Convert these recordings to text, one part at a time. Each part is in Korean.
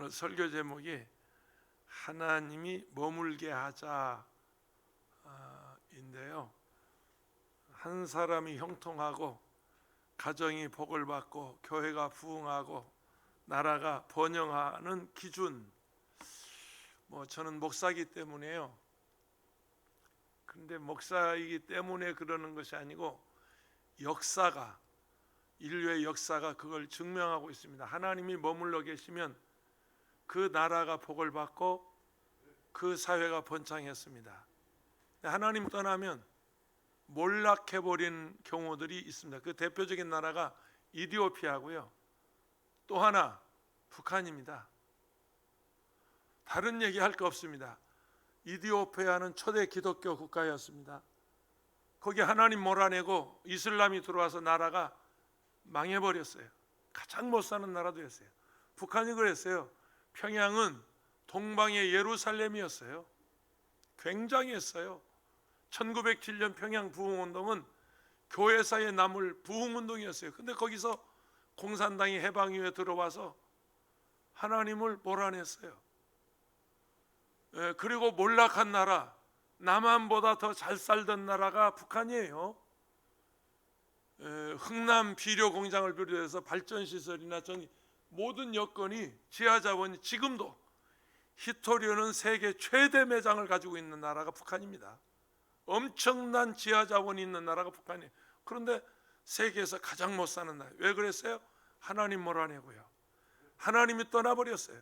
오늘 설교 제목이 하나님이 머물게 하자인데요. 한 사람이 형통하고 가정이 복을 받고 교회가 부흥하고 나라가 번영하는 기준, 저는 목사이기 때문에요. 그런데 목사이기 때문에 그러는 것이 아니고 인류의 역사가 그걸 증명하고 있습니다. 하나님이 머물러 계시면 그 나라가 복을 받고 그 사회가 번창했습니다. 하나님 떠나면 몰락해버린 경우들이 있습니다. 그 대표적인 나라가 이디오피아고요, 또 하나 북한입니다. 다른 얘기할 거 없습니다. 이디오피아는 초대 기독교 국가였습니다. 거기 하나님 몰아내고 이슬람이 들어와서 나라가 망해버렸어요. 가장 못 사는 나라도 였어요. 북한이 그랬어요. 평양은 동방의 예루살렘이었어요. 굉장했어요. 1907년 평양 부흥운동은 교회사에 남을 부흥운동이었어요. 근데 거기서 공산당이 해방 이후에 들어와서 하나님을 몰아냈어요. 그리고 몰락한 나라, 남한보다 더 잘 살던 나라가 북한이에요. 흥남 비료 공장을 비롯해서 발전시설이나 모든 여건이, 지하자원이, 지금도 히토리오는 세계 최대 매장을 가지고 있는 나라가 북한입니다. 엄청난 지하자원이 있는 나라가 북한이에요. 그런데 세계에서 가장 못 사는 나라. 왜 그랬어요? 하나님 몰아내고요, 하나님이 떠나버렸어요.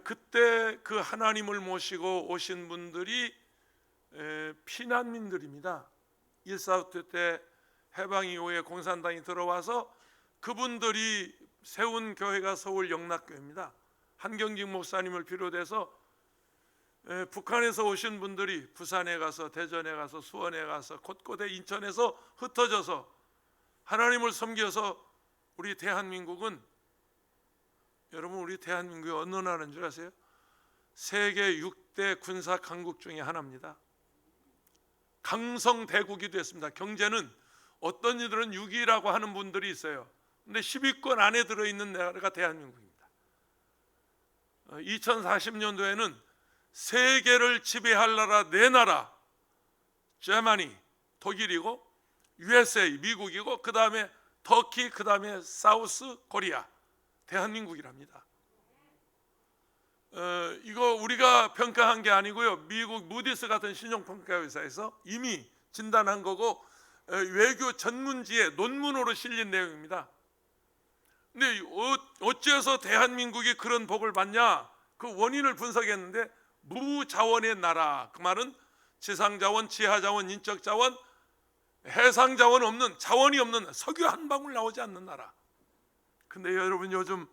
그때 그 하나님을 모시고 오신 분들이 피난민들입니다. 1.4 때 해방 이후에 공산당이 들어와서 그분들이 세운 교회가 서울 영락교회입니다. 한경직 목사님을 비롯해서 북한에서 오신 분들이 부산에 가서, 대전에 가서, 수원에 가서, 곳곳에, 인천에서 흩어져서 하나님을 섬겨서 우리 대한민국은, 여러분, 우리 대한민국이 어느 나라인 줄 아세요? 세계 6대 군사 강국 중에 하나입니다. 강성대국이 됐습니다. 경제는 어떤 이들은 6위라고 하는 분들이 있어요. 근데 10위권 안에 들어있는 나라가 대한민국입니다. 2040년도에는 세계를 지배할 나라 4나라, 제르머니, 독일이고, USA, 미국이고, 그 다음에 터키, 그 다음에 사우스 코리아, 대한민국이랍니다. 이거 우리가 평가한 게 아니고요, 미국 무디스 같은 신용평가회사에서 이미 진단한 거고, 외교 전문지에 논문으로 실린 내용입니다. 근데 어째서 대한민국이 그런 복을 받냐? 그 원인을 분석했는데, 무자원의 나라, 그 말은 지상자원, 지하자원, 인적자원, 해상자원 없는, 자원이 없는, 석유 한 방울 나오지 않는 나라. 근데 여러분, 요즘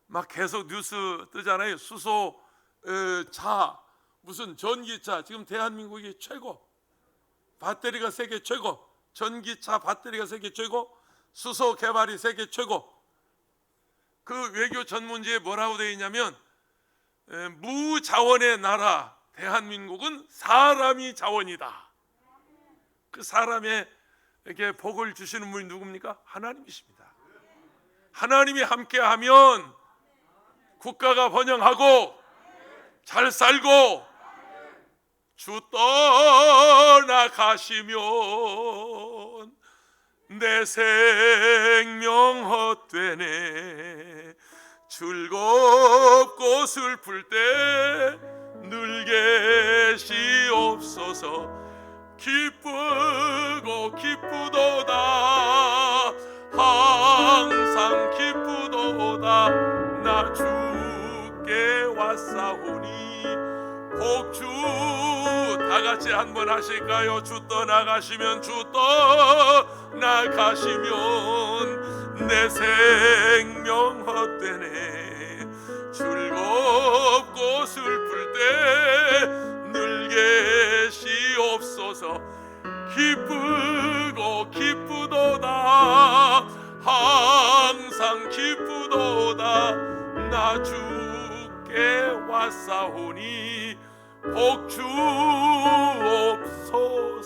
막 계속 뉴스 뜨잖아요. 수소, 차, 무슨 전기차, 지금 대한민국이 최고, 배터리가 세계 최고, 전기차 배터리가 세계 최고, 수소 개발이 세계 최고. 그 외교 전문지에 뭐라고 되어 있냐면, 무자원의 나라 대한민국은 사람이 자원이다. 그 사람에게 복을 주시는 분이 누굽니까? 하나님이십니다. 하나님이 함께하면 국가가 번영하고 잘 살고, 주 떠나가시면 내 생명 헛되네. 즐겁고 슬플 때 늘 계시옵소서. 기쁘고 기쁘도다, 항상 기쁘도다. 나 주께 왔사오니. 복주 다 같이 한번 하실까요? 주 떠나가시면, 주 떠나가시면 내 생명 헛되네. 즐겁고 슬플 때 늘 계시옵소서. 기쁘고 기쁘도다, 항상 기쁘도다. 나 주께 왔사오니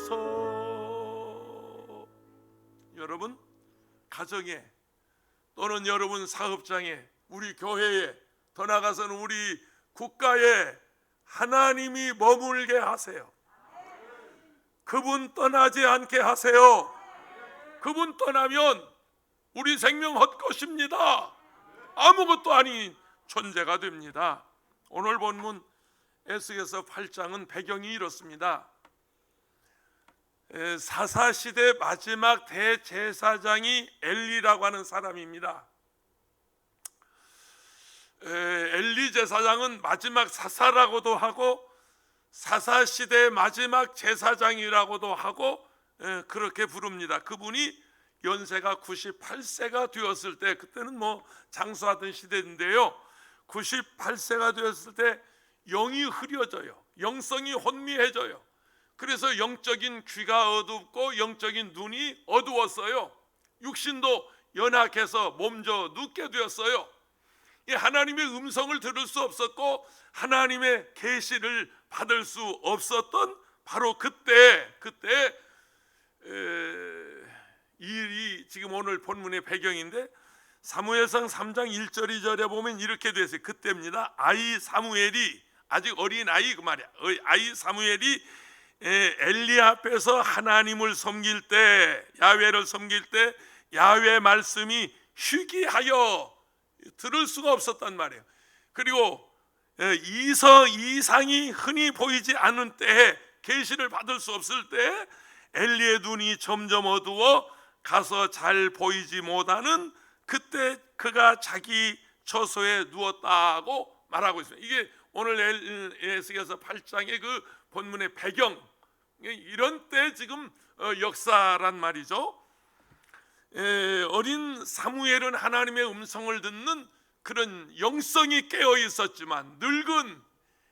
복주옵소서. 여러분 가정에, 또는 여러분 사업장에, 우리 교회에, 더 나아가서는 우리 국가에 하나님이 머물게 하세요. 그분 떠나지 않게 하세요. 그분 떠나면 우리 생명 헛것입니다. 아무것도 아닌 존재가 됩니다. 오늘 본문 에스겔서 8장은 배경이 이렇습니다. 사사시대 마지막 대제사장이 엘리라고 하는 사람입니다. 엘리 제사장은 마지막 사사라고도 하고 사사시대의 마지막 제사장이라고도 하고 그렇게 부릅니다. 그분이 연세가 98세가 되었을 때, 그때는 뭐 장수하던 시대인데요, 98세가 되었을 때 영이 흐려져요. 영성이 혼미해져요. 그래서 영적인 귀가 어둡고 영적인 눈이 어두웠어요. 육신도 연약해서 몸져 눕게 되었어요. 하나님의 음성을 들을 수 없었고 하나님의 계시를 받을 수 없었던 바로 그때 일이 지금 오늘 본문의 배경인데, 사무엘상 3장 1절 2절에 보면 이렇게 되어 있어요. 그때입니다. 아이 사무엘이, 아직 어린 아이 그 말이야, 아이 사무엘이 엘리 앞에서 하나님을 섬길 때, 야훼를 섬길 때 야훼 말씀이 희귀하여 들을 수가 없었단 말이에요. 그리고 이상이 흔히 보이지 않은 때에, 계시를 받을 수 없을 때 엘리의 눈이 점점 어두워 가서 잘 보이지 못하는 그때 그가 자기 처소에 누웠다고 말하고 있습니다. 이게 오늘 에스겔서 8장의 그 본문의 배경, 이런 때 지금 역사란 말이죠. 어린 사무엘은 하나님의 음성을 듣는 그런 영성이 깨어 있었지만, 늙은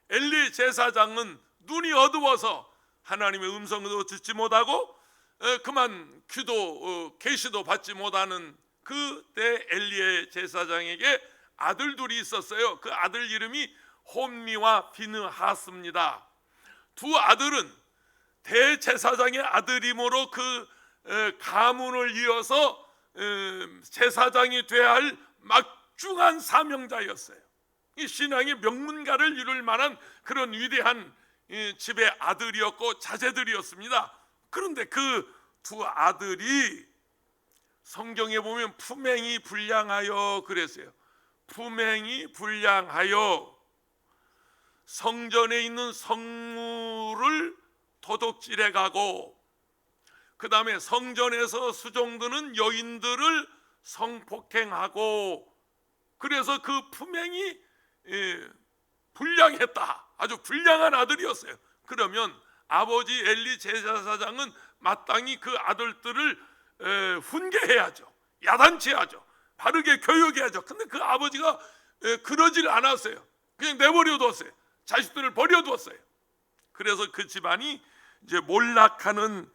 엘리 제사장은 눈이 어두워서 하나님의 음성도 듣지 못하고 그만 기도 계시도 받지 못하는 그때 엘리의 제사장에게 아들 둘이 있었어요. 그 아들 이름이 홈미와 비느하스입니다. 두 아들은 대제사장의 아들이므로 그 가문을 이어서 제사장이 되어야 할 막중한 사명자였어요. 이 신앙의 명문가를 이룰 만한 그런 위대한 집의 아들이었고 자제들이었습니다. 그런데 그 두 아들이 성경에 보면 품행이 불량하여 그랬어요. 품행이 불량하여 성전에 있는 성물을 도둑질해 가고, 그 다음에 성전에서 수종드는 여인들을 성폭행하고, 그래서 그 품행이 불량했다. 아주 불량한 아들이었어요. 그러면 아버지 엘리 제사장은 마땅히 그 아들들을 훈계해야죠. 야단치야죠. 바르게 교육해야죠. 근데 그 아버지가 그러질 않았어요. 그냥 내버려 뒀어요. 자식들을 버려두었어요. 그래서 그 집안이 이제 몰락하는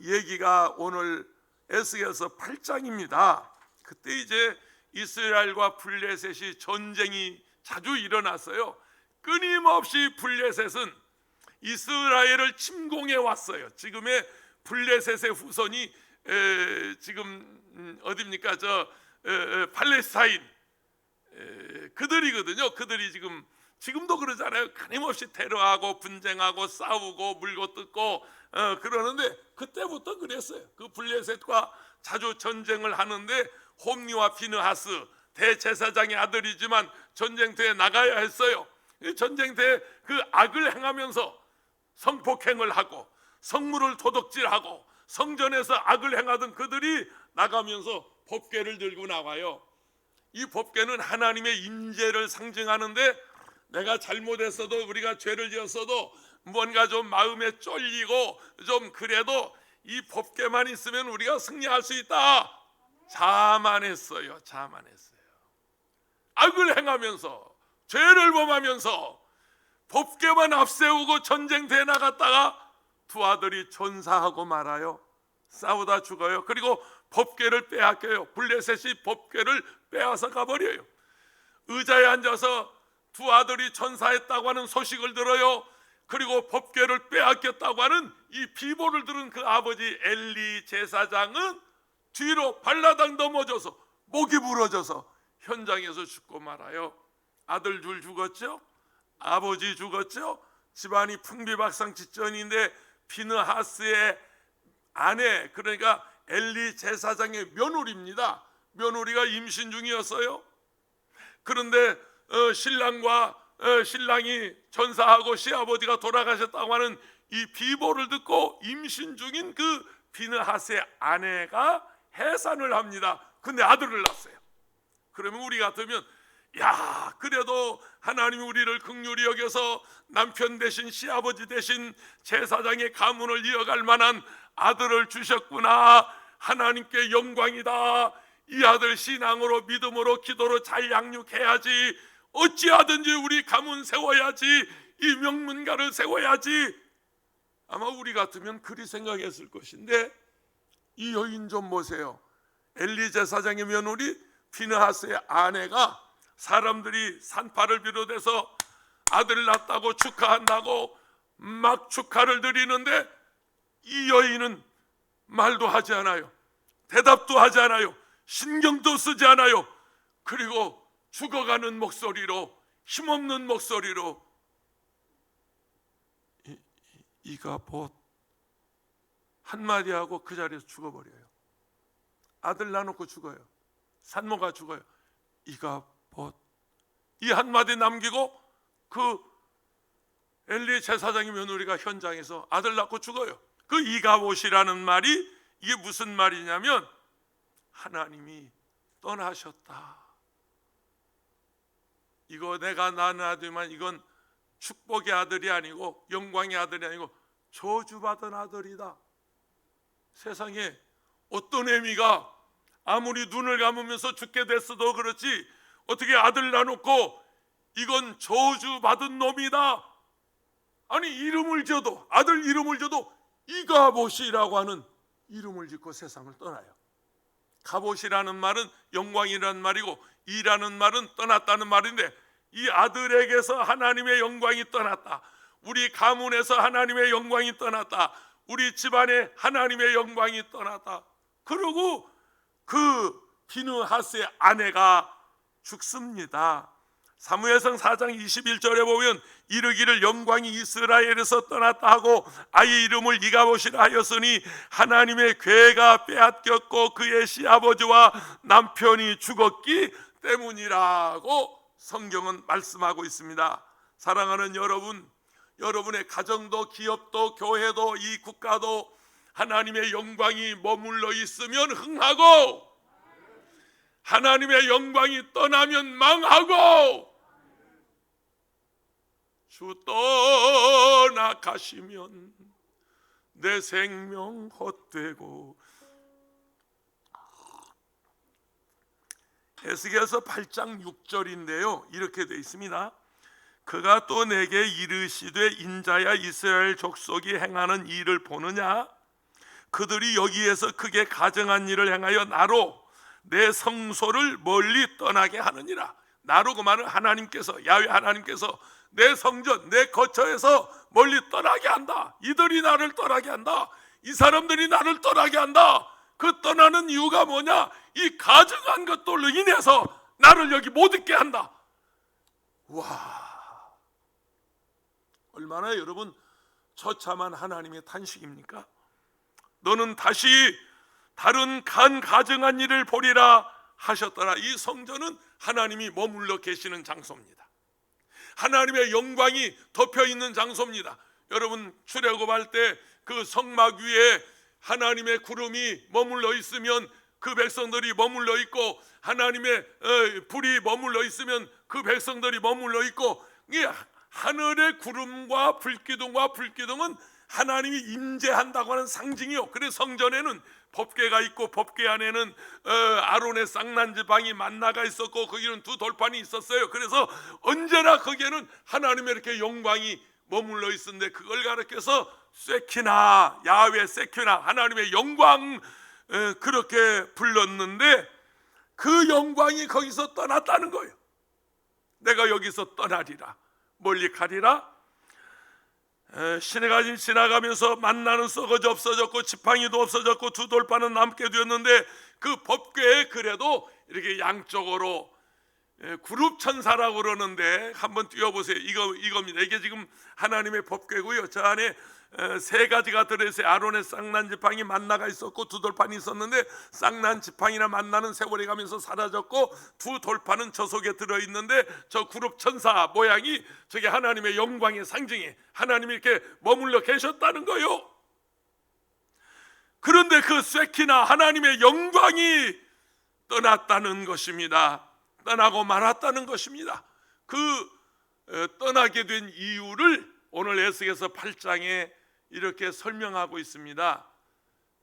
얘기가 오늘 에스겔서 8장입니다. 그때 이제 이스라엘과 블레셋이 전쟁이 자주 일어났어요. 끊임없이 블레셋은 이스라엘을 침공해 왔어요. 지금의 블레셋의 후손이 지금 어디입니까? 팔레스타인 그들이거든요. 그들이 지금도 그러잖아요. 끊임없이 테러하고 분쟁하고 싸우고 물고 뜯고 그러는데, 그때부터 그랬어요. 그 블레셋과 자주 전쟁을 하는데 홈리와 비느하스 대제사장의 아들이지만 전쟁터에 나가야 했어요. 전쟁터에 그 악을 행하면서 성폭행을 하고 성물을 도둑질하고 성전에서 악을 행하던 그들이 나가면서 법궤를 들고 나와요. 이 법궤는 하나님의 임재를 상징하는데, 내가 잘못했어도, 우리가 죄를 지었어도, 뭔가 좀 마음에 쫄리고 좀 그래도 이 법궤만 있으면 우리가 승리할 수 있다. 자만했어요. 악을 행하면서 죄를 범하면서 법궤만 앞세우고 전쟁터에 나갔다가 두 아들이 전사하고 말아요. 싸우다 죽어요. 그리고 법궤를 빼앗겨요. 블레셋이 법궤를 빼앗아 가버려요. 의자에 앉아서 두 아들이 전사했다고 하는 소식을 들어요. 그리고 법궤를 빼앗겼다고 하는 이 비보를 들은 그 아버지 엘리 제사장은 뒤로 발라당 넘어져서 목이 부러져서 현장에서 죽고 말아요. 아들 둘 죽었죠. 아버지 죽었죠. 집안이 풍비박산지전인데 비느하스의 아내, 그러니까 엘리 제사장의 며느리입니다. 며느리가 임신 중이었어요. 그런데 신랑이 전사하고 시아버지가 돌아가셨다고 하는 이 비보를 듣고 임신 중인 그 비느하스의 아내가 해산을 합니다. 근데 아들을 낳았어요. 그러면 우리 같으면 야, 그래도 하나님이 우리를 긍휼히 여겨서 남편 대신 시아버지 대신 제사장의 가문을 이어갈 만한 아들을 주셨구나, 하나님께 영광이다, 이 아들 신앙으로 믿음으로 기도로 잘 양육해야지, 어찌하든지 우리 가문 세워야지, 이 명문가를 세워야지, 아마 우리 같으면 그리 생각했을 것인데 이 여인 좀 보세요. 엘리 제사장의 며느리 비느하스의 아내가 사람들이 산파를 비롯해서 아들 낳았다고 축하한다고 막 축하를 드리는데 이 여인은 말도 하지 않아요. 대답도 하지 않아요. 신경도 쓰지 않아요. 그리고 죽어가는 목소리로, 힘없는 목소리로 이가 봇 한마디 하고 그 자리에서 죽어버려요. 아들 낳아놓고 죽어요. 산모가 죽어요. 이가 봇, 이 한마디 남기고 그 엘리 제사장의 며느리가 현장에서 아들 낳고 죽어요. 그 이가봇이라는 말이 이게 무슨 말이냐면 하나님이 떠나셨다. 이거 내가 낳은 아들만 이건 축복의 아들이 아니고 영광의 아들이 아니고 저주받은 아들이다. 세상에 어떤 애미가 아무리 눈을 감으면서 죽게 됐어도 그렇지 어떻게 아들 낳아놓고 이건 저주받은 놈이다, 아니 이름을 줘도, 아들 이름을 줘도 이가봇이라고 하는 이름을 짓고 세상을 떠나요. 가봇이라는 말은 영광이라는 말이고 이라는 말은 떠났다는 말인데 이 아들에게서 하나님의 영광이 떠났다. 우리 가문에서 하나님의 영광이 떠났다. 우리 집안에 하나님의 영광이 떠났다. 그러고 그 비느하스의 아내가 죽습니다. 사무엘상 4장 21절에 보면 이르기를 영광이 이스라엘에서 떠났다 하고 아이 이름을 이가봇이라 하였으니 하나님의 괴가 빼앗겼고 그의 시아버지와 남편이 죽었기 때문이라고 성경은 말씀하고 있습니다. 사랑하는 여러분, 여러분의 가정도 기업도 교회도 이 국가도 하나님의 영광이 머물러 있으면 흥하고 하나님의 영광이 떠나면 망하고 주 떠나 가시면 내 생명 헛되고. 에스겔서 8장 6절인데요 이렇게 되어 있습니다. 그가 또 내게 이르시되 인자야 이스라엘 족속이 행하는 일을 보느냐? 그들이 여기에서 크게 가증한 일을 행하여 나로 내 성소를 멀리 떠나게 하느니라. 나로 그 말은 하나님께서, 야훼 하나님께서 내 성전, 내 거처에서 멀리 떠나게 한다. 이들이 나를 떠나게 한다. 이 사람들이 나를 떠나게 한다. 그 떠나는 이유가 뭐냐? 이 가증한 것들로 인해서 나를 여기 못 있게 한다. 와, 얼마나 여러분 처참한 하나님의 탄식입니까? 너는 다시 다른 가증한 일을 보리라 하셨더라. 이 성전은 하나님이 머물러 계시는 장소입니다. 하나님의 영광이 덮여 있는 장소입니다. 여러분 출애굽할 때 그 성막 위에 하나님의 구름이 머물러 있으면 그 백성들이 머물러 있고 하나님의 불이 머물러 있으면 그 백성들이 머물러 있고, 이 하늘의 구름과 불기둥은 하나님이 임재한다고 하는 상징이요. 그래서 성전에는 법궤가 있고 법궤 안에는 아론의 쌍난 지팡이 만나가 있었고 거기는 두 돌판이 있었어요. 그래서 언제나 거기에는 하나님의 이렇게 영광이 머물러 있었는데 그걸 가르쳐서 세키나, 야훼 세키나, 하나님의 영광 그렇게 불렀는데 그 영광이 거기서 떠났다는 거예요. 내가 여기서 떠나리라, 멀리 가리라. 시내가 지나가면서 만나는 썩어져 없어졌고 지팡이도 없어졌고 두 돌판은 남게 되었는데 그 법궤에 그래도 이렇게 양쪽으로 그룹 천사라고 그러는데 한번 띄워보세요. 이겁니다. 이게 지금 하나님의 법궤고요. 저 안에 세 가지가 들어있어요. 아론의 쌍난 지팡이 만나가 있었고 두 돌판이 있었는데 쌍난 지팡이나 만나는 세월이 가면서 사라졌고 두 돌판은 저 속에 들어있는데 저 그룹 천사 모양이 저게 하나님의 영광의 상징이 하나님이 이렇게 머물러 계셨다는 거요. 그런데 그 쇠키나 하나님의 영광이 떠났다는 것입니다. 떠나고 말았다는 것입니다. 그 떠나게 된 이유를 오늘 에스겔서 8장에 이렇게 설명하고 있습니다.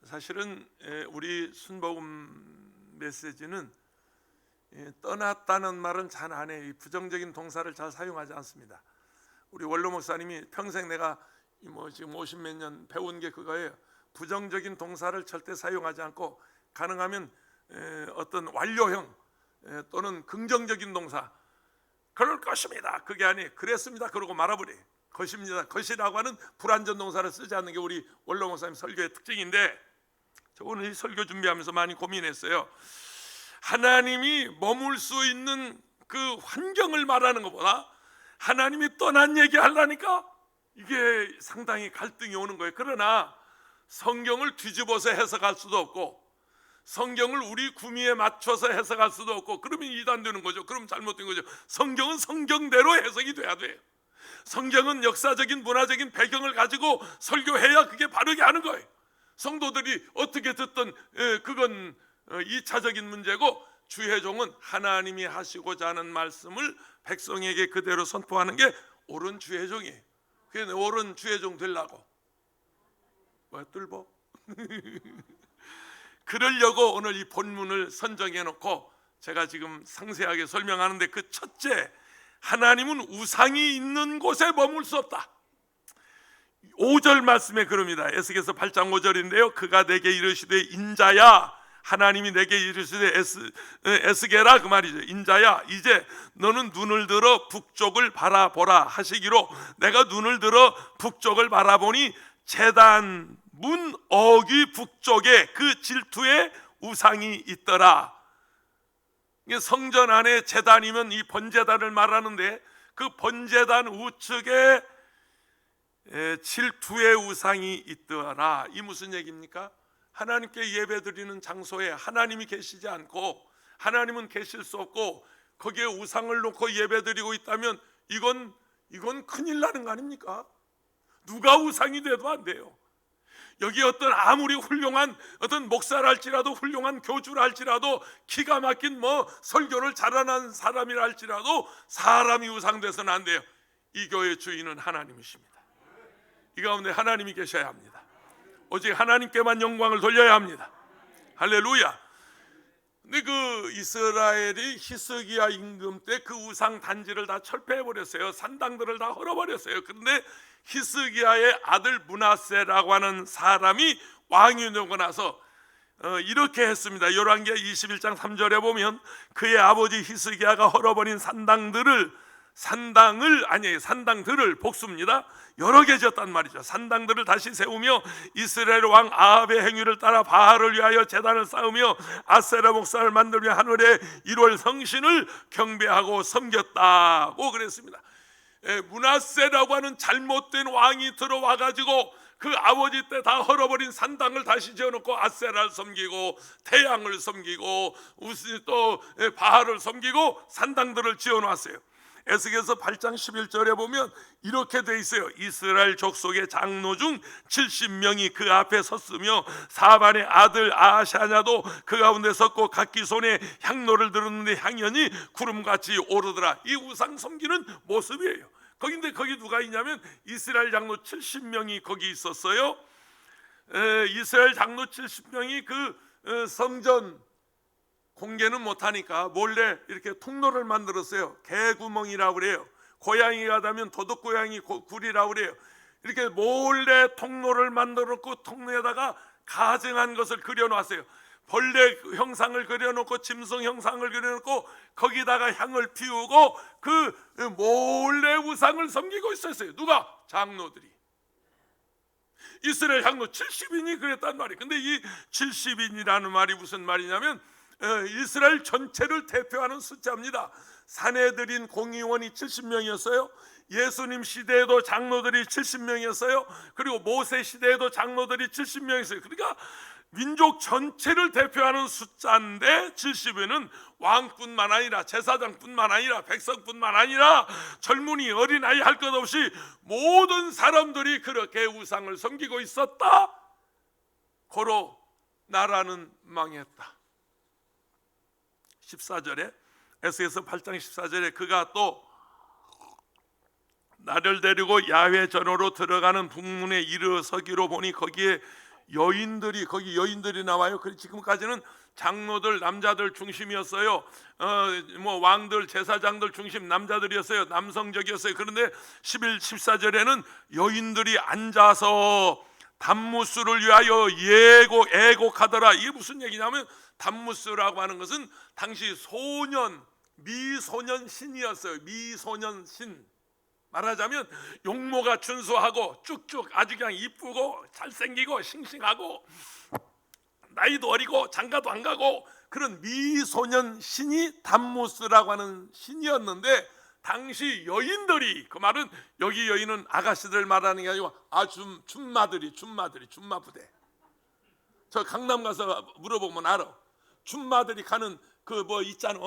사실은 우리 순복음 메시지는 떠났다는 말은 잘 안 해요. 부정적인 동사를 잘 사용하지 않습니다. 우리 원로 목사님이 평생 내가 지금 50몇 년 배운 게 그거예요. 부정적인 동사를 절대 사용하지 않고 가능하면 어떤 완료형 또는 긍정적인 동사 그럴 것입니다. 그게 아니에요. 그랬습니다. 그러고 말아버려요. 것입니다. 것이라고 하는 불완전 동사를 쓰지 않는 게 우리 원로 목사님 설교의 특징인데 저 오늘 이 설교 준비하면서 많이 고민했어요. 하나님이 머물 수 있는 그 환경을 말하는 것보다 하나님이 떠난 얘기 하려니까 이게 상당히 갈등이 오는 거예요. 그러나 성경을 뒤집어서 해석할 수도 없고 성경을 우리 구미에 맞춰서 해석할 수도 없고 그러면 이단되는 거죠. 그럼 잘못된 거죠. 성경은 성경대로 해석이 돼야 돼요. 성경은 역사적인 문화적인 배경을 가지고 설교해야 그게 바르게 하는 거예요. 성도들이 어떻게 듣든 그건 2차적인 문제고 주의 종은 하나님이 하시고자 하는 말씀을 백성에게 그대로 선포하는 게 옳은 주의 종이에요. 그게 옳은 주의 종 되려고 뭐야 뚫보? 그러려고 오늘 이 본문을 선정해 놓고 제가 지금 상세하게 설명하는데 그 첫째, 하나님은 우상이 있는 곳에 머물 수 없다. 5절 말씀에 그럽니다. 에스겔서 8장 5절인데요. 그가 내게 이르시되 인자야, 하나님이 내게 이르시되 에스겔아 그 말이죠. 인자야, 이제 너는 눈을 들어 북쪽을 바라보라 하시기로 내가 눈을 들어 북쪽을 바라보니 제단 문 어귀 북쪽에 그 질투에 우상이 있더라. 성전 안에 제단이면 이 번제단을 말하는데 그 번제단 우측에 질투의 우상이 있더라. 이 무슨 얘기입니까? 하나님께 예배드리는 장소에 하나님이 계시지 않고 하나님은 계실 수 없고 거기에 우상을 놓고 예배드리고 있다면 이건 큰일 나는 거 아닙니까? 누가 우상이 돼도 안 돼요. 여기 어떤 아무리 훌륭한 어떤 목사랄지라도 훌륭한 교주랄지라도 기가 막힌 설교를 잘하는 사람이라 할지라도 사람이 우상돼서는 안 돼요. 이 교회의 주인은 하나님이십니다. 이 가운데 하나님이 계셔야 합니다. 오직 하나님께만 영광을 돌려야 합니다. 할렐루야. 근데 그 이스라엘이 히스기야 임금 때 그 우상 단지를 다 철폐해 버렸어요. 산당들을 다 헐어버렸어요. 그런데 히스기야의 아들 므낫세라고 하는 사람이 왕이 되고 나서 이렇게 했습니다. 열왕기하 21장 3절에 보면 그의 아버지 히스기야가 헐어버린 산당들을 복수입니다. 여러 개 지었단 말이죠. 산당들을 다시 세우며 이스라엘 왕 아합의 행위를 따라 바알을 위하여 제단을 쌓으며 아세라 목상을 만들며 하늘의 1월 성신을 경배하고 섬겼다고 그랬습니다. 므낫세라고 하는 잘못된 왕이 들어와 가지고 그 아버지 때 다 헐어버린 산당을 다시 지어놓고 아세라를 섬기고 태양을 섬기고 또 바알을 섬기고 산당들을 지어놨어요. 에스겔서 8장 11절에 보면 이렇게 돼 있어요. 이스라엘 족속의 장로 중 70명이 그 앞에 섰으며 사반의 아들 아샤냐도 그 가운데 섰고 각기 손에 향로를 들었는데 향연이 구름같이 오르더라. 이 우상 섬기는 모습이에요. 거기 누가 있냐면 이스라엘 장로 70명이 거기 있었어요. 이스라엘 장로 70명이 그 성전 공개는 못하니까 몰래 이렇게 통로를 만들었어요. 개구멍이라고 그래요. 고양이 가다면 도둑고양이 굴이라고 그래요. 이렇게 몰래 통로를 만들었고 통로에다가 가증한 것을 그려놨어요. 벌레 형상을 그려놓고 짐승 형상을 그려놓고 거기다가 향을 피우고 그 몰래 우상을 섬기고 있었어요. 누가? 장로들이. 이스라엘 장로 70인이 그랬단 말이에요. 근데 이 70인이라는 말이 무슨 말이냐면 이스라엘 전체를 대표하는 숫자입니다. 사내들인 공의원이 70명이었어요. 예수님 시대에도 장로들이 70명이었어요. 그리고 모세 시대에도 장로들이 70명이었어요. 그러니까 민족 전체를 대표하는 숫자인데 70에는 왕뿐만 아니라 제사장뿐만 아니라 백성뿐만 아니라 젊은이 어린아이 할 것 없이 모든 사람들이 그렇게 우상을 섬기고 있었다. 고로 나라는 망했다. 14절에 에스겔서 8장 14절에 그가 또 나를 데리고 야훼 전으로 들어가는 북문에 이르서기로 보니 거기에 거기 여인들이 나와요. 지금까지는 장로들 남자들 중심이었어요. 뭐 왕들 제사장들 중심 남자들이었어요. 남성적이었어요. 그런데 11, 14절에는 여인들이 앉아서 담무스를 위하여 애곡하더라. 이게 무슨 얘기냐면 담무스라고 하는 것은 당시 미소년 신이었어요. 미소년 신. 말하자면 용모가 준수하고 쭉쭉 아주 그냥 이쁘고 잘생기고 싱싱하고 나이도 어리고 장가도 안 가고 그런 미소년 신이 담무스라고 하는 신이었는데 당시 여인들이, 그 말은 여기 여인은 아가씨들 말하는 게 아니고 줌마부대. 저 강남 가서 물어보면 알아. 줌마들이 가는 그 뭐 있잖아.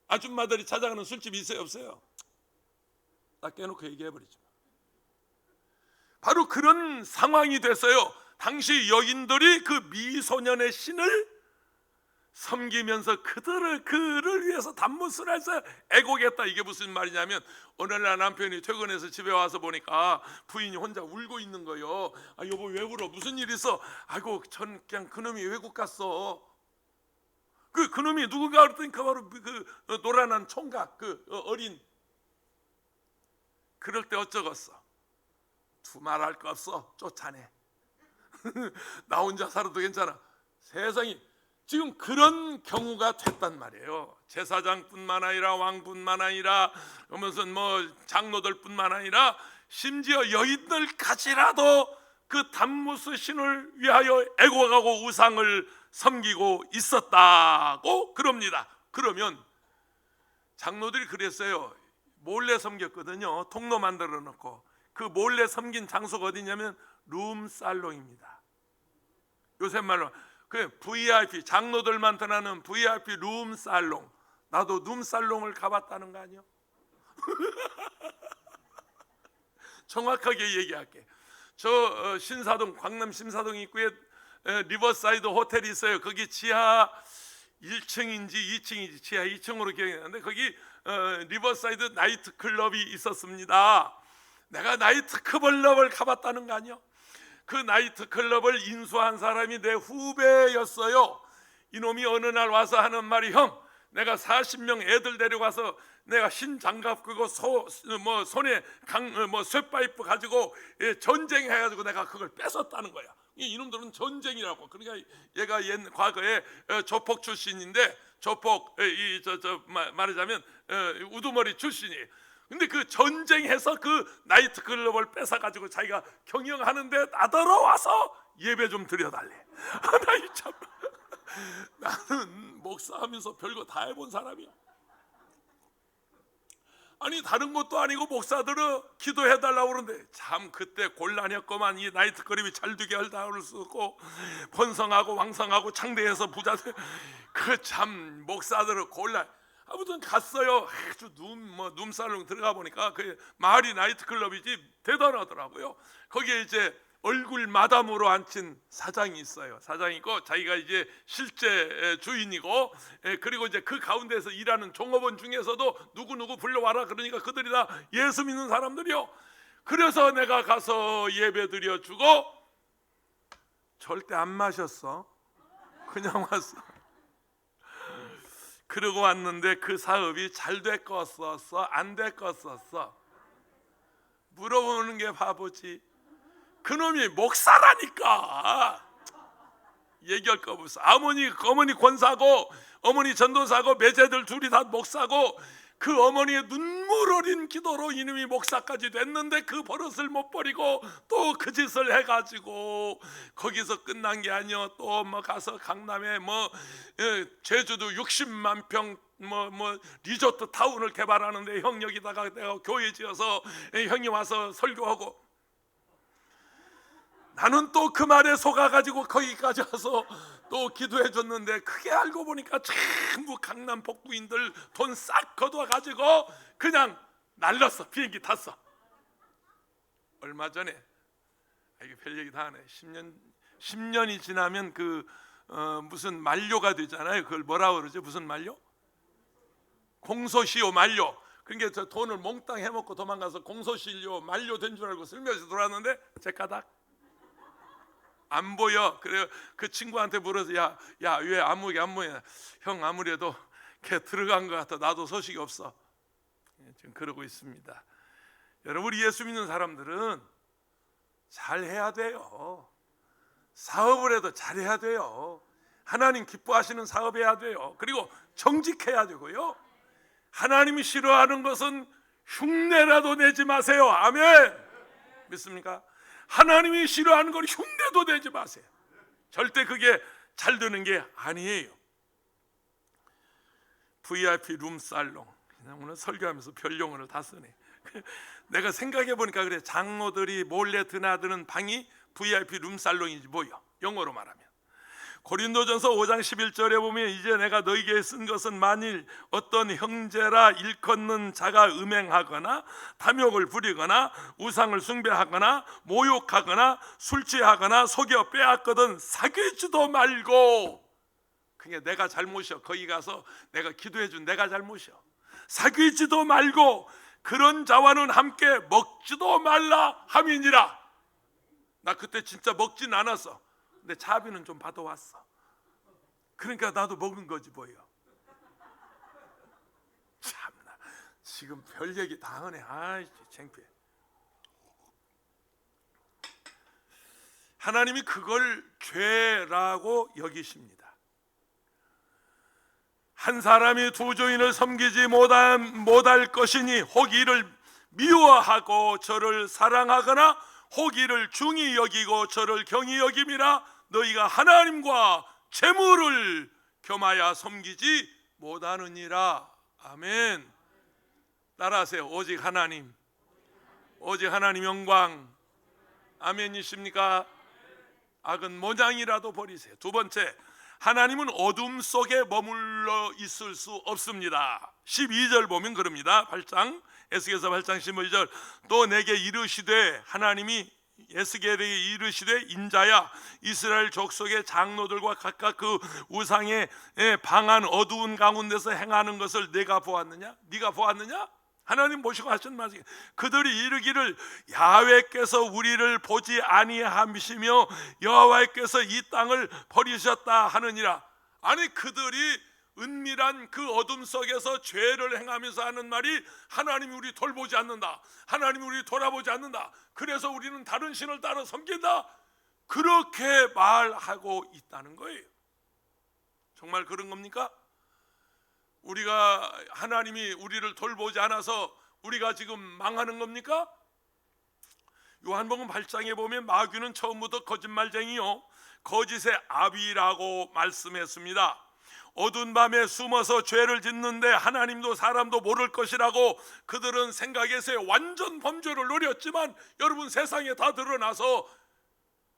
아줌마들이 찾아가는 술집이 있어요 없어요? 딱 깨놓고 얘기해버리죠. 바로 그런 상황이 됐어요. 당시 여인들이 그 미소년의 신을 섬기면서 그를 위해서 담무스를 해서 애곡했다. 이게 무슨 말이냐면 오늘날 남편이 퇴근해서 집에 와서 보니까 부인이 혼자 울고 있는 거예요. 여보 왜 울어? 무슨 일 있어? 아이고 전 그냥 그놈이 외국 갔어. 그놈이 누군가 그랬더니 바로 그 노란한 총각 그 어린. 그럴 때 어쩌겠어? 두말할 거 없어. 쫓아내. 나 혼자 살아도 괜찮아. 세상이 지금 그런 경우가 됐단 말이에요. 제사장뿐만 아니라 왕뿐만 아니라 무슨 뭐 장로들뿐만 아니라 심지어 여인들까지라도 그 담무스 신을 위하여 애곡하고 우상을 섬기고 있었다고 그럽니다. 그러면 장로들이 그랬어요. 몰래 섬겼거든요. 통로 만들어 놓고. 그 몰래 섬긴 장소가 어디냐면 룸살롱입니다. 요새 말로 그 VIP 장로들만 떠나는 VIP 룸살롱. 나도 룸살롱을 가봤다는 거 아니요? 정확하게 얘기할게. 저 신사동 광남 신사동 입구에 리버사이드 호텔이 있어요. 거기 지하 1층인지 2층인지 지하 2층으로 기억나는데 거기 리버사이드 나이트 클럽이 있었습니다. 내가 나이트 클럽을 가봤다는 거 아니요? 그 나이트 클럽을 인수한 사람이 내 후배였어요. 이놈이 어느 날 와서 하는 말이 형 내가 40명 애들 데려가서 내가 흰 장갑 끼고 손에 쇠파이프 가지고 전쟁해가지고 내가 그걸 뺏었다는 거야. 이놈들은 전쟁이라고. 그러니까 얘가 과거에 조폭 출신인데 조폭 말하자면 우두머리 출신이. 근데 그 전쟁해서 그 나이트 클럽을 뺏어가지고 자기가 경영하는데 나더러와서 예배 좀 드려달래. 나는 목사하면서 별거 다 해본 사람이야. 아니 다른 것도 아니고 목사들은 기도해달라고 그러는데 참 그때 곤란했구만. 이 나이트 클럽이 잘 되게 할다고 쓰고 번성하고 왕성하고 창대해서 부자들 그 참 목사들은 곤란. 아무튼 갔어요. 아주 룸살롱 들어가 보니까 그 마을이 나이트클럽이지 대단하더라고요. 거기에 이제 얼굴 마담으로 앉힌 사장이 있어요. 사장이 있고 자기가 이제 실제 주인이고 그리고 이제 그 가운데서 일하는 종업원 중에서도 누구 불러와라 그러니까 그들이 다 예수 믿는 사람들이요. 그래서 내가 가서 예배 드려주고 절대 안 마셨어. 그냥 왔어. 그러고 왔는데 그 사업이 잘 됐었어? 안 됐었어? 물어보는 게 바보지. 그놈이 목사라니까. 얘기할 거 없어. 어머니 권사고 어머니 전도사고 매제들 둘이 다 목사고 그 어머니의 눈물 어린 기도로 이놈이 목사까지 됐는데 그 버릇을 못 버리고 또 그 짓을 해가지고 거기서 끝난 게 아니요. 또 뭐 가서 강남에 제주도 60만 평 리조트 타운을 개발하는데 형 여기다가 내가 교회 지어서 형이 와서 설교하고, 나는 또 그 말에 속아가지고 거기까지 와서 또 기도해 줬는데 그게 알고 보니까 전부 강남 복부인들 돈 싹 거둬가지고 그냥 날렸어. 비행기 탔어. 얼마 전에, 이게 별 얘기 다 하네. 10년이 지나면 무슨 만료가 되잖아요. 그걸 뭐라 그러죠? 무슨 만료? 공소시효 만료. 그러니까 저 돈을 몽땅 해먹고 도망가서 공소시효 만료된 줄 알고 슬며시 돌아왔는데 제 까닥 안 보여. 그래 그 친구한테 물어서 야 왜 아무게 안 보여? 형 아무래도 걔 들어간 것 같아. 나도 소식이 없어. 지금 그러고 있습니다. 여러분, 우리 예수 믿는 사람들은 잘 해야 돼요. 사업을 해도 잘 해야 돼요. 하나님 기뻐하시는 사업해야 돼요. 그리고 정직해야 되고요. 하나님이 싫어하는 것은 흉내라도 내지 마세요. 아멘. 믿습니까? 하나님이 싫어하는 걸 흉내도 내지 마세요. 절대 그게 잘 되는 게 아니에요. VIP 룸살롱. 오늘 설교하면서 별 용어를 다 쓰네. 내가 생각해 보니까 그래. 장로들이 몰래 드나드는 방이 VIP 룸살롱이지 뭐요, 영어로 말하면. 고린도전서 5장 11절에 보면 이제 내가 너희에게 쓴 것은 만일 어떤 형제라 일컫는 자가 음행하거나 탐욕을 부리거나 우상을 숭배하거나 모욕하거나 술 취하거나 속여 빼앗거든 사귀지도 말고. 그게 내가 잘못이야. 거기 가서 내가 기도해 준 내가 잘못이야. 사귀지도 말고 그런 자와는 함께 먹지도 말라 함이니라. 나 그때 진짜 먹진 않았어. 근데 자비는 좀 받아왔어. 그러니까 나도 먹은 거지 뭐요. 참나 지금 별 얘기 다 하네. 아이 창피해. 하나님이 그걸 죄라고 여기십니다. 한 사람이 두 주인을 섬기지 못할 것이니 혹 이를 미워하고 저를 사랑하거나 혹 이를 중히 여기고 저를 경히 여김이라. 너희가 하나님과 재물을 겸하여 섬기지 못하느니라. 아멘. 따라하세요. 오직 하나님, 오직 하나님 영광. 아멘이십니까? 악은 모양이라도 버리세요. 두 번째, 하나님은 어둠 속에 머물러 있을 수 없습니다. 12절 보면 그럽니다. 에스겔서 8장 15절. 또 내게 이르시되, 하나님이 에스겔에게 이르시되, 인자야 이스라엘 족속의 장로들과 각각 그 우상의 방한 어두운 가운데서 행하는 것을 내가 보았느냐? 네가 보았느냐? 하나님 보시고 하신 말씀. 그들이 이르기를 야훼께서 우리를 보지 아니하시며 여호와께서 이 땅을 버리셨다 하느니라. 아니 그들이 은밀한 그 어둠 속에서 죄를 행하면서 하는 말이 하나님이 우리 돌보지 않는다, 하나님이 우리 돌아보지 않는다, 그래서 우리는 다른 신을 따라 섬긴다, 그렇게 말하고 있다는 거예요. 정말 그런 겁니까? 우리가 하나님이 우리를 돌보지 않아서 우리가 지금 망하는 겁니까? 요한복음 8장에 보면 마귀는 처음부터 거짓말쟁이요 거짓의 아비라고 말씀했습니다. 어두운 밤에 숨어서 죄를 짓는데 하나님도 사람도 모를 것이라고 그들은 생각했어요. 완전 범죄를 노렸지만 여러분, 세상에 다 드러나서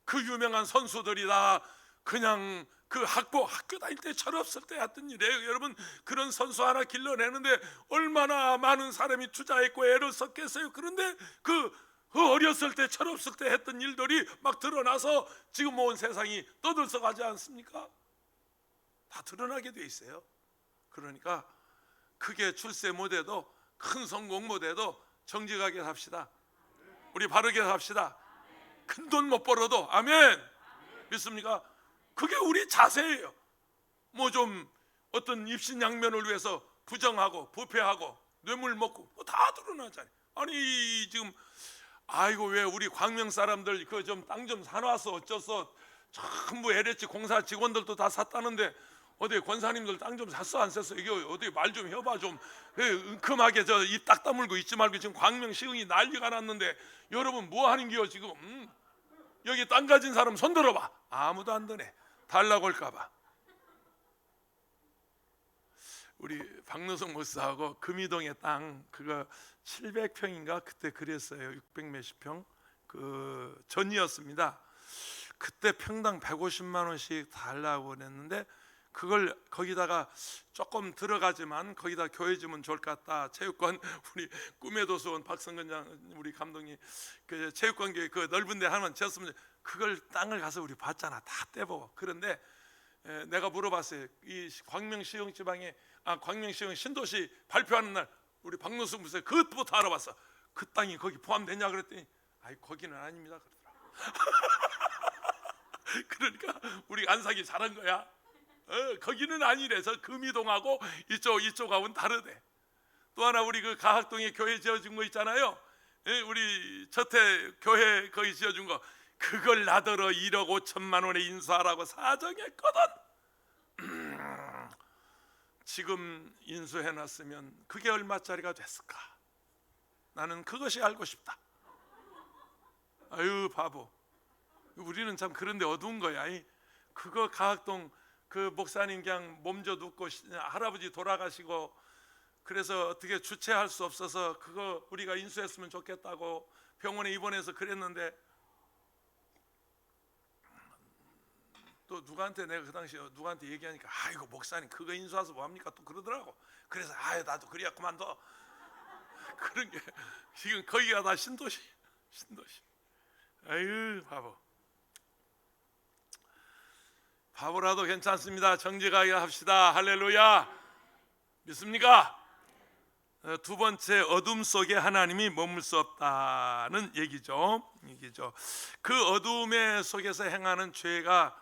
그 유명한 선수들이 다 그냥 그 학교 다닐 때 철없을 때 했던 일이에요. 여러분, 그런 선수 하나 길러내는데 얼마나 많은 사람이 투자했고 애를 썼겠어요. 그런데 그 어렸을 때 철없을 때 했던 일들이 막 드러나서 지금 온 세상이 떠들썩하지 않습니까? 다 드러나게 돼 있어요. 그러니까 크게 출세 못해도 큰 성공 못해도 정직하게 삽시다. 우리 바르게 삽시다. 큰 돈 못 벌어도 아멘. 믿습니까? 그게 우리 자세예요. 뭐 좀 어떤 입신양면을 위해서 부정하고 부패하고 뇌물 먹고 다 드러나잖아요. 아니 지금 아이고 왜 우리 광명 사람들 그 좀 땅 좀 사놔서 어쩌서 전부 LH 공사 직원들도 다 샀다는데 어디 권사님들 땅 좀 샀어 안 샀어? 이게 어디 말 좀 해봐 좀. 은큼하게 저 입 딱 다물고 있지 말고. 지금 광명 시흥이 난리가 났는데 여러분 뭐 하는 기요 지금? 여기 땅 가진 사람 손 들어봐. 아무도 안 드네. 달라고 할까봐. 우리 박노성 목사하고 금이동의 땅 그거 700평인가 그때 그랬어요. 600 몇십 평 그 전이었습니다. 그때 평당 150만 원씩 달라고 그랬는데 그걸 거기다가 조금 들어가지만 거기다 교회 주면 좋을 것 같다. 체육관 우리 꿈의 도서원 박성근장 우리 감독님 그 체육관 교회 그 넓은데 하면 지었으면 그걸 땅을 가서 우리 봤잖아. 다 떼보고. 그런데 내가 물어봤어요. 이 광명시흥 지방에 광명시흥 신도시 발표하는 날 우리 박노승 부서 그것부터 알아봤어. 그 땅이 거기 포함되냐 그랬더니 아이 거기는 아닙니다 그러더라고. 그러니까 우리 안 사기 잘한 거야. 거기는 아니래서 금이동하고 이쪽하고는 다르대. 또 하나 우리 그 가학동에 교회 지어준 거 있잖아요. 우리 저태 교회 거기 지어준 거 그걸 나더러 1억 5천만 원에 인수하라고 사정했거든. 지금 인수해놨으면 그게 얼마짜리가 됐을까? 나는 그것이 알고 싶다. 아유 바보. 우리는 참 그런데 어두운 거야. 그거 가학동 그 목사님 그냥 몸져 눕고 할아버지 돌아가시고 그래서 어떻게 주체할 수 없어서 그거 우리가 인수했으면 좋겠다고 병원에 입원해서 그랬는데 또 누구한테 내가 그 당시에 누구한테 얘기하니까 아이고 목사님 그거 인수해서 뭐합니까 또 그러더라고. 그래서 아유 나도 그래야 그만둬. 그런 게 지금 거기가 다 신도시. 아유 바보. 바보라도 괜찮습니다. 정직하게 합시다. 할렐루야. 믿습니까? 두 번째 어둠 속에 하나님이 머물 수 없다는 얘기죠. 그 어둠의 속에서 행하는 죄가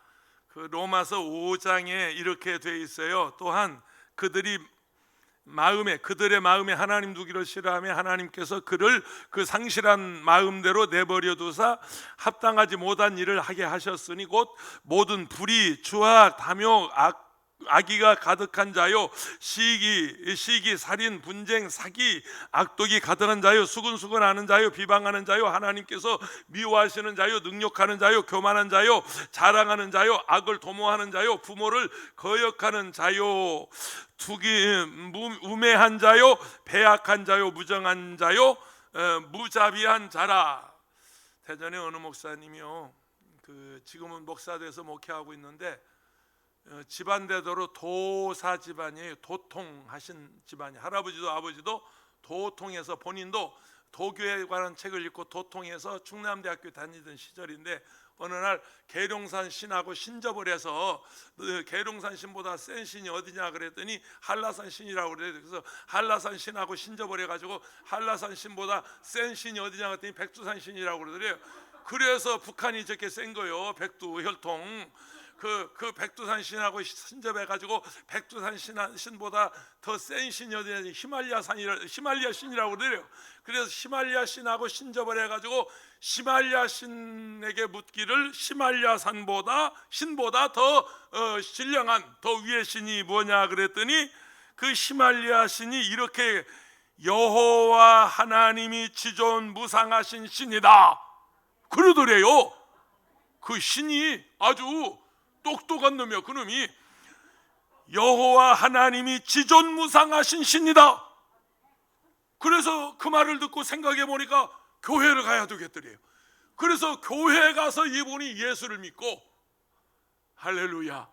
그 로마서 5장에 이렇게 돼 있어요. 또한 그들의 마음에 하나님 두기를 싫어하며 하나님께서 그를 그 상실한 마음대로 내버려 두사 합당하지 못한 일을 하게 하셨으니 곧 모든 불의, 주악, 탐욕, 악의가 가득한 자요 시기, 살인, 분쟁, 사기, 악독이 가득한 자요 수근수근하는 자요 비방하는 자요 하나님께서 미워하시는 자요 능욕하는 자요 교만한 자요 자랑하는 자요 악을 도모하는 자요 부모를 거역하는 자요 우매한 자요 배악한 자요 무정한 자요 무자비한 자라. 대전에 어느 목사님이요 지금은 목사 돼서 목회하고 있는데 집안대대로 도사 집안이에요. 도통하신 집안이 할아버지도 아버지도 도통해서 본인도 도교에 관한 책을 읽고 도통해서 충남대학교 다니던 시절인데 어느 날 계룡산 신하고 신접을 해서 계룡산 신보다 센 신이 어디냐 그랬더니 한라산 신이라고 그래요. 그래서 한라산 신하고 신접을 해가지고 한라산 신보다 센 신이 어디냐 그랬더니 백두산 신이라고 그러더래요. 그래서 북한이 저렇게 센 거예요. 백두 혈통. 그 백두산 신하고 신접해가지고 백두산 신보다 더 센 신이 어디냐 히말리아 신이라고 그래요. 그래서 히말리아 신하고 신접을 해가지고 히말리아 신에게 묻기를 히말리아 신보다 더 신령한 더 위의 신이 뭐냐 그랬더니 그 히말리아 신이 이렇게 여호와 하나님이 지존 무상하신 신이다 그러더래요. 그 신이 아주 똑똑한 놈이야. 그놈이 여호와 하나님이 지존무상하신 신이다. 그래서 그 말을 듣고 생각해 보니까 교회를 가야 되겠더래요. 그래서 교회에 가서 이분이 예수를 믿고 할렐루야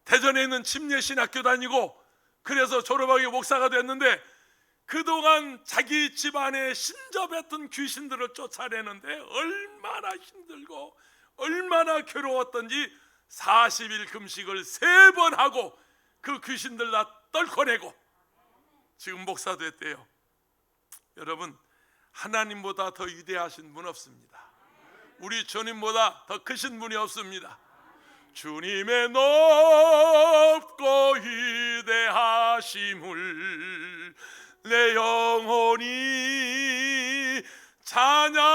대전에 있는 침례신학교 다니고 그래서 졸업하고 목사가 됐는데 그동안 자기 집안에 신접했던 귀신들을 쫓아내는데 얼마나 힘들고 얼마나 괴로웠던지 40일 금식을 3번 하고 그 귀신들 다 떨궈내고 지금 목사 됐대요. 여러분 하나님보다 더 위대하신 분 없습니다. 우리 주님보다 더 크신 분이 없습니다. 주님의 높고 위대하심을 내 영혼이 찬양하네.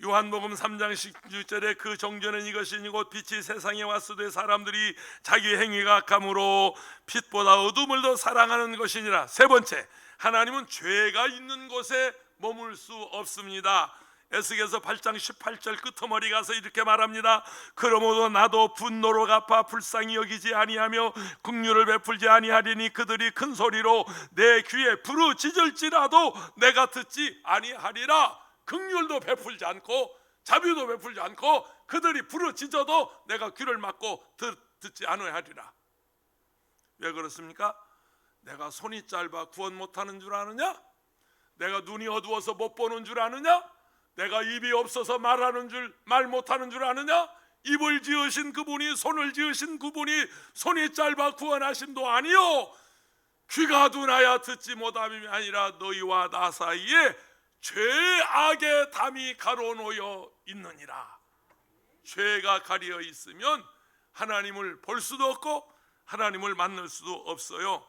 요한복음 3장 16절에 그 정죄는 이것이니 곧 빛이 세상에 왔으되 사람들이 자기 행위가 악함으로 빛보다 어둠을 더 사랑하는 것이니라. 세 번째, 하나님은 죄가 있는 곳에 머물 수 없습니다. 에스겔서 8장 18절 끄트머리 가서 이렇게 말합니다. 그러므로 나도 분노로 갚아 불쌍히 여기지 아니하며 긍휼을 베풀지 아니하리니 그들이 큰 소리로 내 귀에 부르짖을지라도 내가 듣지 아니하리라. 긍휼도 베풀지 않고 자비도 베풀지 않고 그들이 부르짖어도 내가 귀를 막고 듣지 아니하리라. 왜 그렇습니까? 내가 손이 짧아 구원 못하는 줄 아느냐? 내가 눈이 어두워서 못 보는 줄 아느냐? 내가 입이 없어서 말하는 줄 말 못하는 줄 아느냐? 입을 지으신 그분이, 손을 지으신 그분이 손이 짧아 구원하심도 아니요 귀가 둔하여 듣지 못함이 아니라 너희와 나 사이에 죄악의 담이 가로놓여 있느니라. 죄가 가려 있으면 하나님을 볼 수도 없고 하나님을 만날 수도 없어요.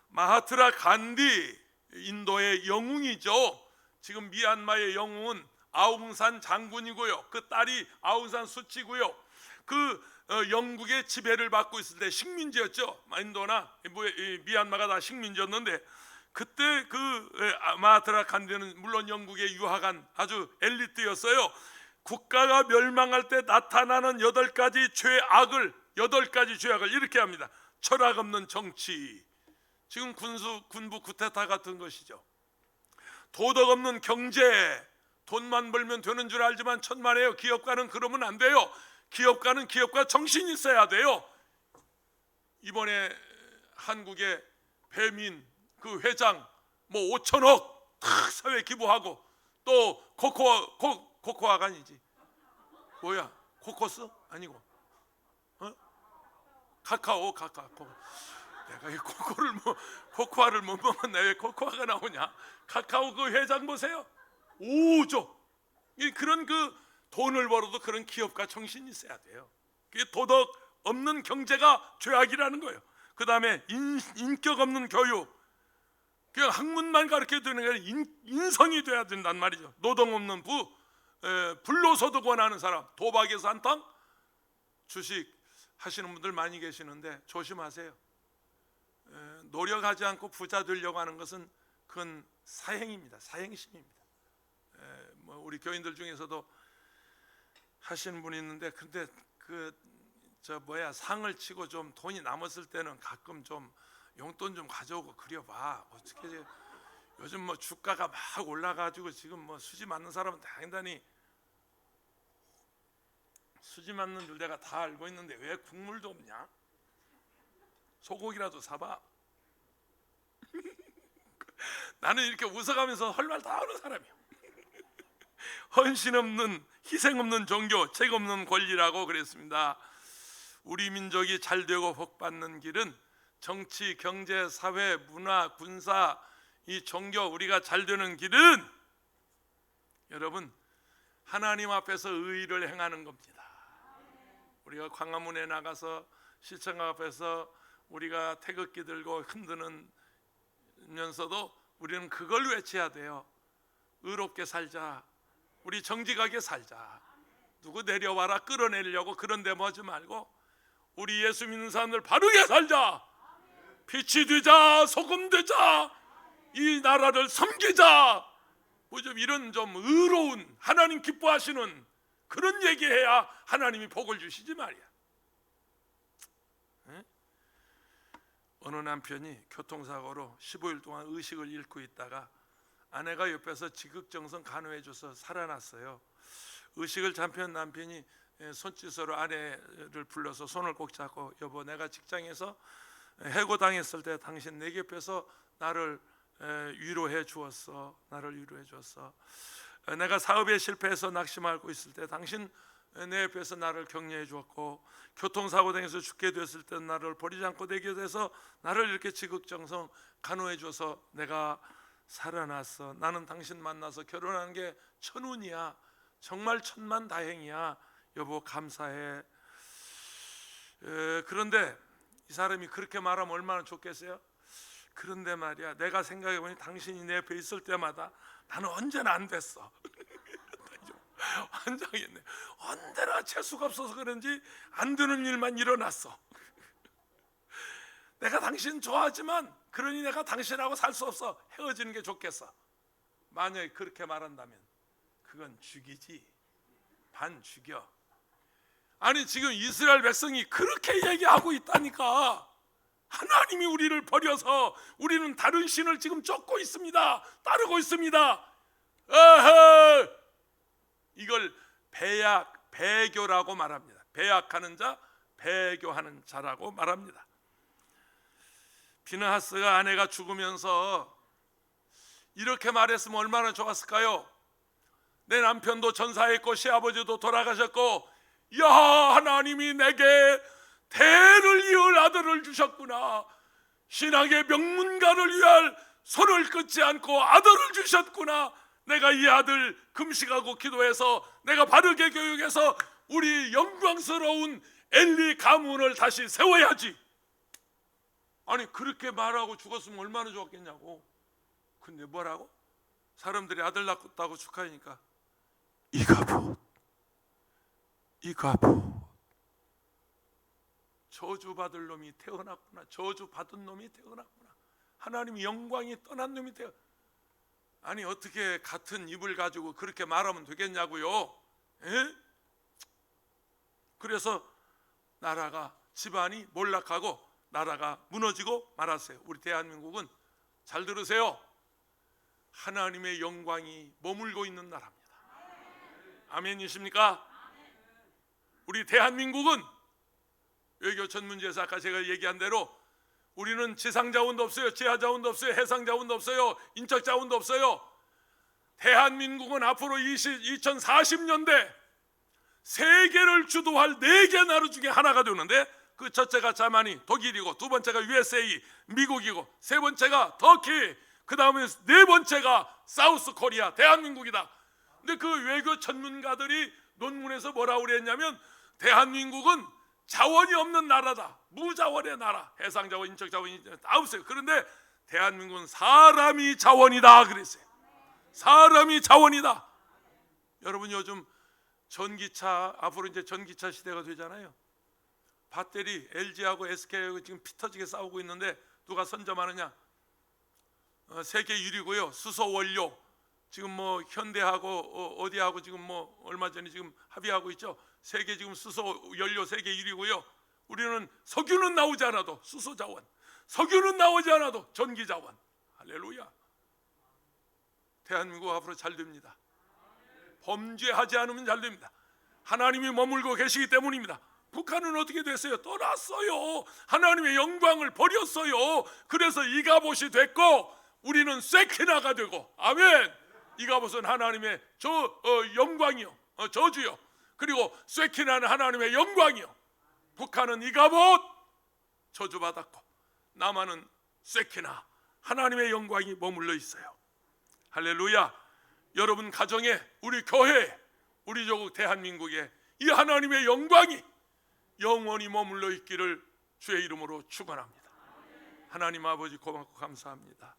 마하트라 간디, 인도의 영웅이죠. 지금 미얀마의 영웅은 아웅산 장군이고요. 그 딸이 아웅산 수치고요. 그 영국의 지배를 받고 있을 때 식민지였죠. 인도나 미얀마가 다 식민지였는데 그때 그 마하트라 간디는 물론 영국에 유학한 아주 엘리트였어요. 국가가 멸망할 때 나타나는 8가지 죄악을 이렇게 합니다. 철학 없는 정치, 지금 군부 쿠데타 같은 것이죠. 도덕 없는 경제, 돈만 벌면 되는 줄 알지만 천만에요. 기업가는 그러면 안 돼요. 기업가는 기업가 정신이 있어야 돼요. 이번에 한국의 배민 그 회장 뭐 5천억 탁 사회 기부하고 또 코코아가 아니지 뭐야 코코스 아니고 카카오 내가 이 코코아를 못 먹었네. 왜 코코아가 나오냐? 카카오 그 회장 보세요. 5조. 그런 그 돈을 벌어도 그런 기업가 정신이 있어야 돼요. 그게 도덕 없는 경제가 죄악이라는 거예요. 그 다음에 인격 없는 교육, 그냥 학문만 가르쳐 주는 게 아니라 인성이 돼야 된단 말이죠. 노동 없는 불로소득 원하는 사람, 도박에서 한탕, 주식 하시는 분들 많이 계시는데 조심하세요. 노력하지 않고 부자 되려고 하는 것은 그건 사행입니다. 사행심입니다. 뭐 우리 교인들 중에서도 하시는 분이 있는데 근데 상을 치고 좀 돈이 남았을 때는 가끔 좀 용돈 좀 가져오고 그려봐. 어떻게 요즘 뭐 주가가 막 올라가지고 지금 뭐 수지 맞는 사람은 당연히 수지 맞는 줄 내가 다 알고 있는데 왜 국물도 없냐? 소고기라도 사봐. 나는 이렇게 웃어가면서 할 말 다 하는 사람이야. 헌신 없는, 희생 없는 종교, 책 없는 권리라고 그랬습니다. 우리 민족이 잘 되고 복 받는 길은 정치, 경제, 사회, 문화, 군사, 이 종교, 우리가 잘 되는 길은 여러분 하나님 앞에서 의를 행하는 겁니다. 우리가 광화문에 나가서 시청 앞에서 우리가 태극기 들고 흔드는면서도 우리는 그걸 외쳐야 돼요. 의롭게 살자. 우리 정직하게 살자. 누구 내려와라 끌어내려고 그런 데 뭐지 말고 우리 예수 믿는 사람들 바르게 살자. 빛이 되자, 소금 되자, 이 나라를 섬기자. 뭐 좀 이런 좀 의로운 하나님 기뻐하시는 그런 얘기해야 하나님이 복을 주시지 말이야. 에? 어느 남편이 교통사고로 15일 동안 의식을 잃고 있다가 아내가 옆에서 지극정성 간호해줘서 살아났어요. 의식을 잠편 남편이 손짓으로 아내를 불러서 손을 꼭 잡고 여보 내가 직장에서 해고당했을 때 당신 내 곁에서 나를 위로해 주었어. 나를 위로해 주었어. 내가 사업에 실패해서 낙심하고 있을 때 당신 내 옆에서 나를 격려해 주었고 교통사고 당해서 죽게 됐을 때 나를 버리지 않고 내 곁에서 나를 이렇게 지극정성 간호해 줘서 내가 살아났어. 나는 당신 만나서 결혼한 게 천운이야. 정말 천만다행이야. 여보 감사해. 그런데 이 사람이 그렇게 말하면 얼마나 좋겠어요? 그런데 말이야 내가 생각해보니 당신이 내 옆에 있을 때마다 나는 언제나 안 됐어. 환장했네. 언제나 재수가 없어서 그런지 안 되는 일만 일어났어. 내가 당신 좋아하지만 그러니 내가 당신하고 살 수 없어. 헤어지는 게 좋겠어. 만약에 그렇게 말한다면 그건 죽이지. 반 죽여. 아니 지금 이스라엘 백성이 그렇게 얘기하고 있다니까. 하나님이 우리를 버려서 우리는 다른 신을 지금 쫓고 있습니다. 따르고 있습니다. 어허! 이걸 배교라고 말합니다. 배약하는 자, 배교하는 자라고 말합니다. 비느하스가 아내가 죽으면서 이렇게 말했으면 얼마나 좋았을까요? 내 남편도 전사했고 시아버지도 돌아가셨고, 야, 하나님이 내게 대를 이을 아들을 주셨구나. 신앙의 명문가를 위할 손을 끊지 않고 아들을 주셨구나. 내가 이 아들 금식하고 기도해서 내가 바르게 교육해서 우리 영광스러운 엘리 가문을 다시 세워야지. 아니 그렇게 말하고 죽었으면 얼마나 좋았겠냐고. 근데 뭐라고? 사람들이 아들 낳았다고 축하하니까 이가봇 저주받을 놈이 태어났구나. 저주받은 놈이 태어났구나. 하나님의 영광이 떠난 놈이 태어. 아니 어떻게 같은 입을 가지고 그렇게 말하면 되겠냐고요. 에? 그래서 나라가 집안이 몰락하고 나라가 무너지고 말았어요. 우리 대한민국은 잘 들으세요. 하나님의 영광이 머물고 있는 나라입니다. 아멘이십니까? 우리 대한민국은 외교 전문지에서 아까 제가 얘기한 대로 우리는 지상자원도 없어요. 지하자원도 없어요. 해상자원도 없어요. 인적자원도 없어요. 대한민국은 앞으로 2040년대 세계를 주도할 4개 나라 중에 하나가 되는데, 그 첫째가 자만이 독일이고, 두 번째가 USA 미국이고, 세 번째가 터키, 그 다음에 네 번째가 사우스 코리아 대한민국이다. 근데 그 외교 전문가들이 논문에서 뭐라고 그랬냐면 대한민국은 자원이 없는 나라다. 무자원의 나라. 해상자원, 인적자원이 다 없어요. 그런데 대한민국은 사람이 자원이다 그랬어요. 사람이 자원이다. 여러분 요즘 전기차, 앞으로 이제 전기차 시대가 되잖아요. 배터리 LG하고 SK하고 지금 피 터지게 싸우고 있는데 누가 선점하느냐? 세계 1위고요. 수소 원료 지금 뭐 현대하고 어디하고 지금 뭐 얼마 전에 지금 합의하고 있죠. 세계 지금 수소 연료 세계 1위고요. 우리는 석유는 나오지 않아도 수소 자원, 석유는 나오지 않아도 전기 자원. 할렐루야. 대한민국 앞으로 잘 됩니다. 범죄하지 않으면 잘 됩니다. 하나님이 머물고 계시기 때문입니다. 북한은 어떻게 됐어요? 떠났어요. 하나님의 영광을 버렸어요. 그래서 이가봇이 됐고 우리는 쇠키나가 되고, 아멘. 이가봇은 하나님의 영광이요, 저주요. 그리고 쇠키나는 하나님의 영광이요. 북한은 이가봇 저주받았고 남한은 쇠키나 하나님의 영광이 머물러 있어요. 할렐루야. 여러분 가정에, 우리 교회에, 우리 조국 대한민국에 이 하나님의 영광이 영원히 머물러 있기를 주의 이름으로 축원합니다. 하나님 아버지 고맙고 감사합니다.